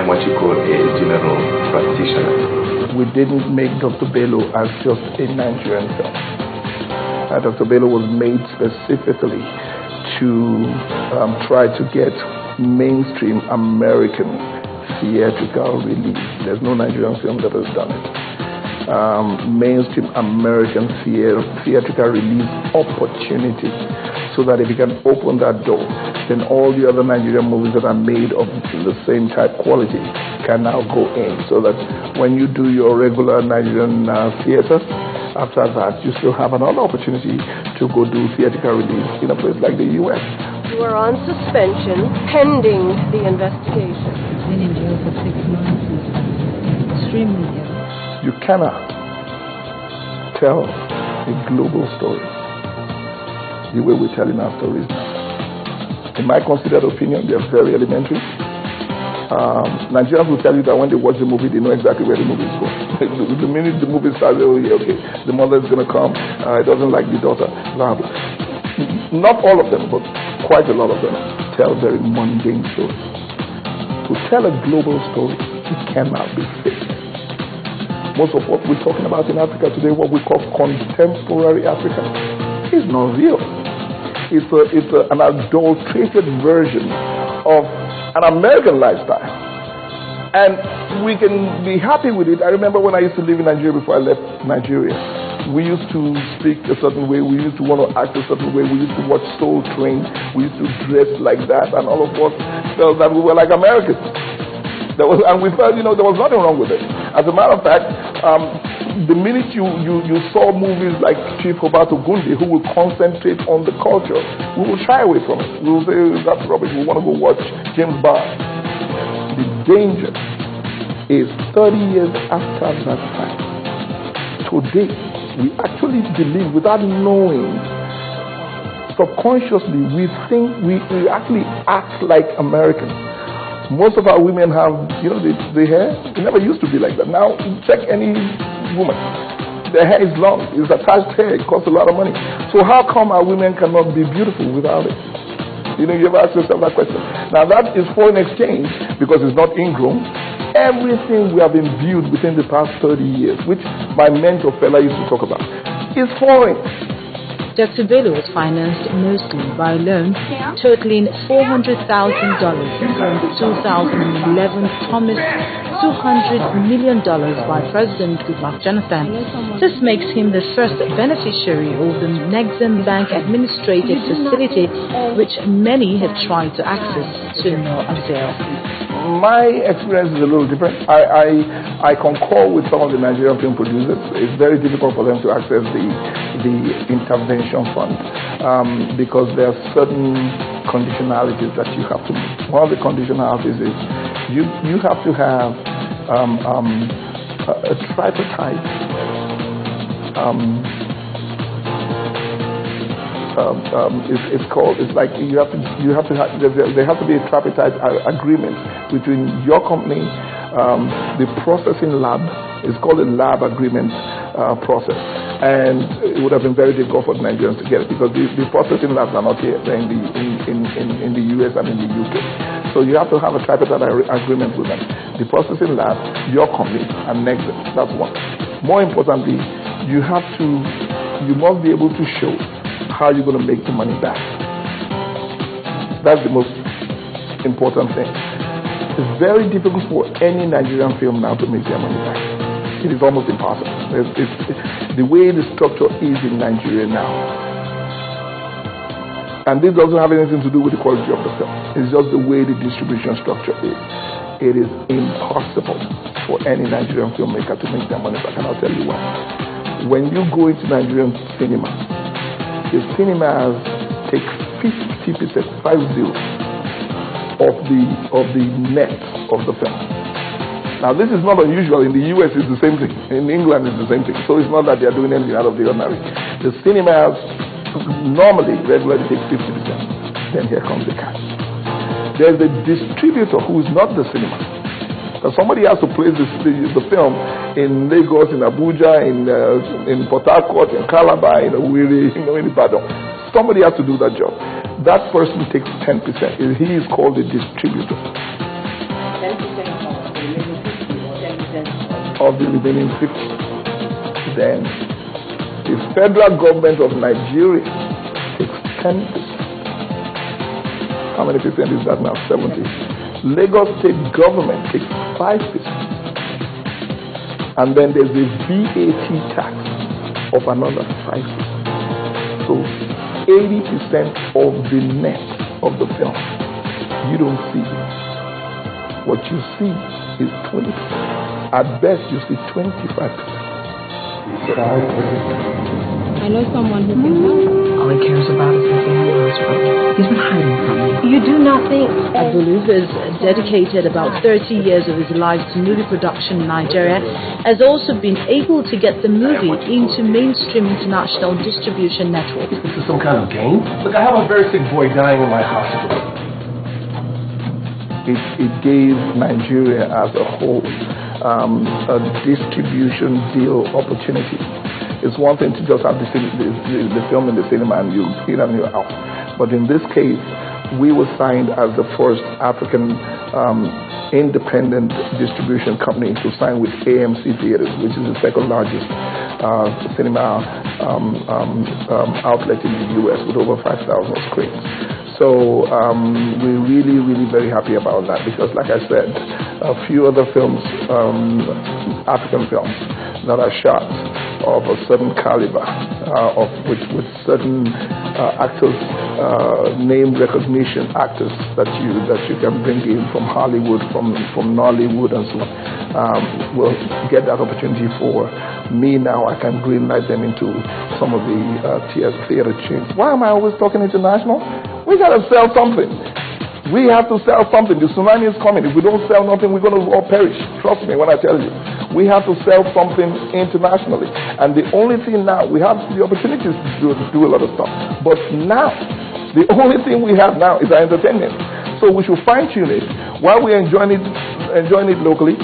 I'm what you call a general practitioner. We didn't make Dr. Bello as just a Nigerian film. Dr. Bello was made specifically to try to get mainstream American theatrical release. There's no Nigerian film that has done it. Mainstream American theatrical release opportunity, so that if you can open that door, then all the other Nigerian movies that are made of the same type quality can now go in, so that when you do your regular Nigerian theater, after that you still have another opportunity to go do theatrical release in a place like the U.S. You are on suspension pending the investigation. He's been in jail for 6 months. He's extremely ill. You cannot tell a global story the way we're telling our stories now. In my considered opinion, they're very elementary. Nigerians will tell you that when they watch the movie, they know exactly where the movie is going. The minute the movie starts, oh yeah, okay, the mother is going to come, it doesn't like the daughter. Not all of them, but quite a lot of them tell very mundane stories. To tell a global story, it cannot be fake. Most of what we're talking about in Africa today, what we call contemporary Africa, is not real. It's an adulterated version of an American lifestyle. And we can be happy with it. I remember when I used to live in Nigeria before I left Nigeria. We used to speak a certain way. We used to want to act a certain way. We used to watch Soul Train. We used to dress like that. And all of us felt that we were like Americans. And we felt, there was nothing wrong with it. As a matter of fact, the minute you saw movies like Chief Roberto Gundi, who will concentrate on the culture, we will shy away from it. We will say, that's rubbish, we want to go watch James Bond. The danger is 30 years after that time. Today, we actually believe, without knowing, subconsciously, we think we actually act like Americans. Most of our women have, the hair. It never used to be like that. Now, check any woman. Their hair is long. It's attached hair. It costs a lot of money. So how come our women cannot be beautiful without it? You ever ask yourself that question? Now, that is foreign exchange because it's not ingrown. Everything we have imbued within the past 30 years, which my mentor fella used to talk about, is foreign. Dr. Bello was financed mostly by loans totaling $400,000 from the 2011 Thomas $200 million by President Goodluck Jonathan. This makes him the first beneficiary of the Nexam Bank administrative facility, which many have tried to access to no avail. My experience is a little different. I concur with some of the Nigerian film producers. It's very difficult for them to access the intervention fund because there are certain conditionalities that you have to meet. One of the conditionalities is you have to have a tripartite there has to be a tripartite agreement between your company, the processing lab. It's called a lab agreement process, and it would have been very difficult for the Nigerians to get it because the processing labs are not here. They're in the US and in the UK. So you have to have a tripartite agreement with them. The processing lab, your company, and Nexam. That's one. More importantly, you must be able to show how you're going to make the money back. That's the most important thing. It's very difficult for any Nigerian film now to make their money back. It is almost impossible. It's the way the structure is in Nigeria now. And this doesn't have anything to do with the quality of the film. It's just the way the distribution structure is. It is impossible for any Nigerian filmmaker to make their money back. And I'll tell you why. When you go into Nigerian cinema, the cinemas take 50% of the net of the film. Now, this is not unusual. In the US, it's the same thing. In England, it's the same thing. So it's not that they're doing anything out of the ordinary. The cinemas normally, regularly take 50%. Then here comes the cash. There's a distributor who is not the cinema. So somebody has to place the film in Lagos, in Abuja, in Port Harcourt, in Calabar, in Owerri, in Ibadan. Somebody has to do that job. That person takes 10%. He is called a distributor. 10% of the remaining 50. Then the federal government of Nigeria takes 10%. How many percent is that now? 70. Lagos State government takes 5%. And then there's a VAT tax of another 5%. So 80% of the net of the film. You don't see it. What you see is 20%. At best, you see 25%. I know someone who can help. All he cares about is his in-laws. He's been hiding from me. You do nothing. Abulu has dedicated about 30 years of his life to movie production in Nigeria, has also been able to get the movie into mainstream international distribution networks. This is some kind of game? Look, I have a very sick boy dying in my hospital. It gave Nigeria as a whole a distribution deal opportunity. It's one thing to just have the film in the cinema and you get it and you're out. But in this case, we were signed as the first African independent distribution company to sign with AMC Theaters, which is the second largest cinema outlet in the U.S. with over 5,000 screens. So we're really, really very happy about that because, like I said, a few other films, African films, that are shot of a certain caliber, with certain actors, name recognition actors that you can bring in from Hollywood, from Nollywood, and so on, will get that opportunity for me now. I can greenlight them into some of the theater chains. Why am I always talking international? We got to sell something. We have to sell something. The tsunami is coming. If we don't sell nothing, we're going to all perish. Trust me when I tell you. We have to sell something internationally. And the only thing now, we have the opportunities to do a lot of stuff. But now, the only thing we have now is our entertainment. So we should fine-tune it. While we're enjoying it locally,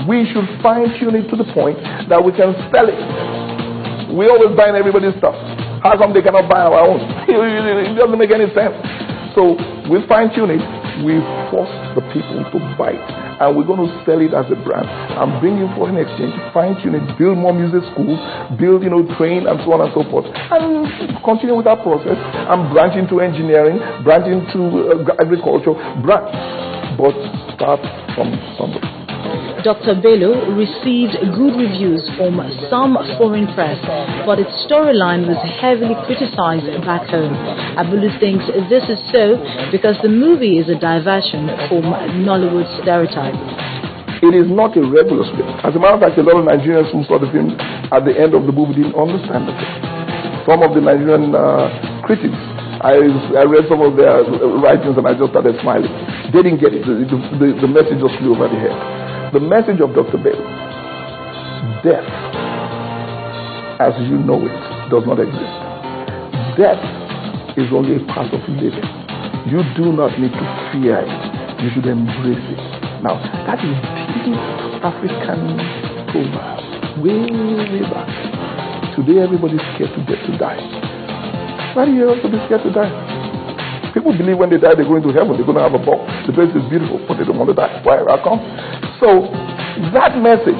we should fine-tune it to the point that we can sell it. We're always buying everybody's stuff. How come they cannot buy our own? It doesn't make any sense. So we fine-tune it. We force the people to buy it. And we're going to sell it as a brand. I'm bringing foreign exchange, fine-tune it, build more music schools, build, train, and so on and so forth. And continue with that process. I'm branching to engineering, branching to agriculture, but start from somewhere. Dr. Bello received good reviews from some foreign press, but its storyline was heavily criticized back home. Abulu thinks this is so because the movie is a diversion from Nollywood stereotypes. It is not a regular script. As a matter of fact, a lot of Nigerians who saw the film at the end of the movie didn't understand the film. Some of the Nigerian critics, I read some of their writings and I just started smiling. They didn't get it. The message just flew over the head. The message of Dr. Bello, death, as you know it, does not exist. Death is only a part of living. You do not need to fear it. You should embrace it. Now, that is deep African proverb, way back. Today, everybody's scared to die. Why do you have to be scared to die? People believe when they die, they're going to heaven. They're going to have a ball. The place is beautiful, but they don't want to die. Why? How come? So that message,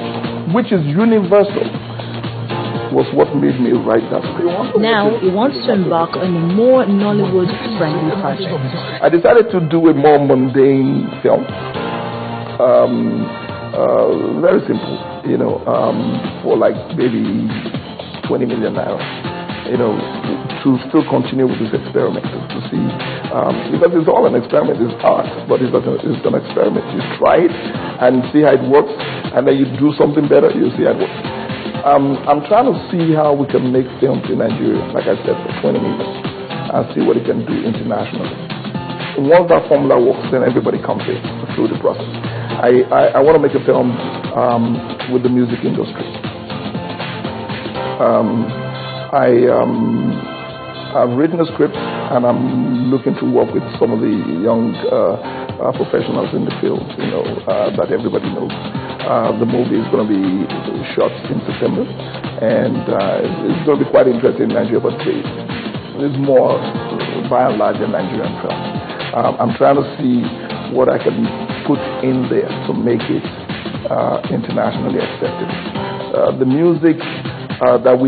which is universal, was what made me write that script. Now he wants to embark on a more Nollywood-friendly project. I decided to do a more mundane film. Very simple, for like maybe 20 million naira. To still continue with this experiment, to see, because it's all an experiment, it's art, but it's an experiment. You try it and see how it works, and then you do something better, you see how it works. I'm trying to see how we can make films in Nigeria, like I said, for 20 million, and see what it can do internationally. Once that formula works, then everybody comes in through the process. I want to make a film with the music industry. I've written a script and I'm looking to work with some of the young professionals in the field, that everybody knows. The movie is going to be shot in September and it's going to be quite interesting in Nigeria, but it's more by and large a Nigerian film. I'm trying to see what I can put in there to make it internationally accepted. The music that we